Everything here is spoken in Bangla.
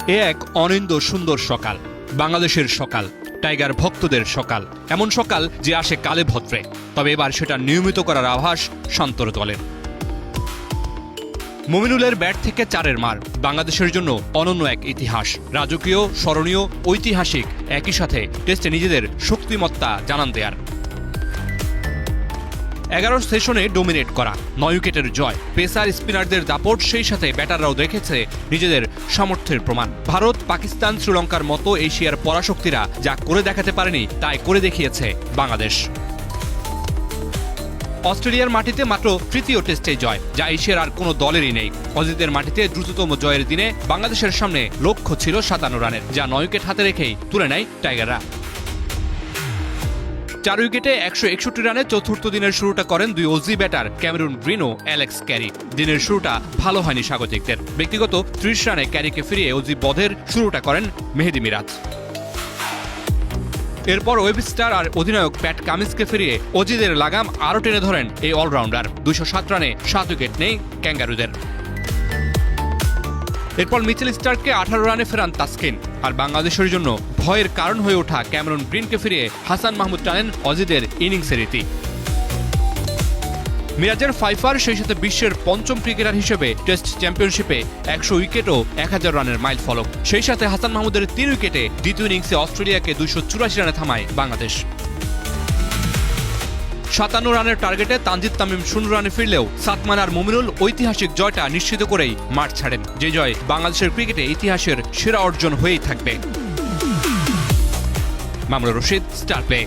এ এক অনিন্দ সুন্দর সকাল, বাংলাদেশের সকাল, টাইগার ভক্তদের সকাল, এমন সকাল যে আসে কালে ভদ্রে। তবে এবার সেটা নিয়মিত করার আভাস শান্তর দলের। মুমিনুলের ব্যাট থেকে 4-এর মার বাংলাদেশের জন্য অনন্য এক ইতিহাস, রাজকীয়, স্মরণীয়, ঐতিহাসিক, একই সাথে টেস্টে নিজেদের শক্তিমত্তা জানান দেয়ার। 11 সেশনে ডোমিনেট করা, 9 উইকেটের জয়, পেসার স্পিনারদের দাপট, সেই সাথে ব্যাটাররাও দেখেছে নিজেদের সামর্থ্যের প্রমাণ। ভারত, পাকিস্তান, শ্রীলঙ্কার মতো এশিয়ার পরাশক্তিরা যা করে দেখাতে পারেনি তাই করে দেখিয়েছে বাংলাদেশ। অস্ট্রেলিয়ার মাটিতে মাত্র তৃতীয় টেস্টে জয়, যা এশিয়ার আর কোনো দলেরই নেই। অজিতের মাটিতে দ্রুততম জয়ের দিনে বাংলাদেশের সামনে লক্ষ্য ছিল 57 রানের, যা 9 উইকেট হাতে রেখেই তুলে নেয় টাইগাররা। 4 উইকেটে 161 রানে চতুর্থ দিনের শুরুটা করেন দুই অজি ব্যাটার ক্যামেরুন গ্রিন ও অ্যালেক্স ক্যারি। দিনের শুরুটা ভালো হয়নি স্বাগতিকদের। ব্যক্তিগত 30 রানে ক্যারিকে ফিরিয়ে অজি বধের শুরুটা করেন মেহেদী মিরাজ। এরপর ওয়েবস্টার আর অধিনায়ক প্যাট কামিন্সকে ফিরিয়ে অজিদের লাগাম আরও টেনে ধরেন এই অলরাউন্ডার। 207 রানে 7 উইকেট নেই ক্যাঙ্গারুদের। এরপর মিচেল স্টার্ককে 18 রানে ফেরান তাসকিন। আর বাংলাদেশের জন্য ভয়ের কারণ হয়ে ওঠা ক্যামেরুন গ্রিনকে ফিরিয়ে হাসান মাহমুদ টানেন অজিদের ইনিংসের রীতি। মিরাজের ফাইফার, সেই সাথে বিশ্বের পঞ্চম ক্রিকেটার হিসেবে টেস্ট চ্যাম্পিয়নশিপে 100 উইকেট ও 1000 রানের মাইল ফলক। সেই সাথে হাসান মাহমুদের 3 উইকেটে দ্বিতীয় ইনিংসে অস্ট্রেলিয়াকে 284 রানে থামায় বাংলাদেশ। 57 রানের টার্গেটে তানজিদ তামিম 0 রানে ফিরলেও সাতমান আর মুমিনুল ঐতিহাসিক জয়টা নিশ্চিত করেই মাঠ ছাড়েন, যে জয় বাংলাদেশের ক্রিকেটে ইতিহাসের সেরা অর্জন হয়েই থাকবে। Mamunur Rashid, star play.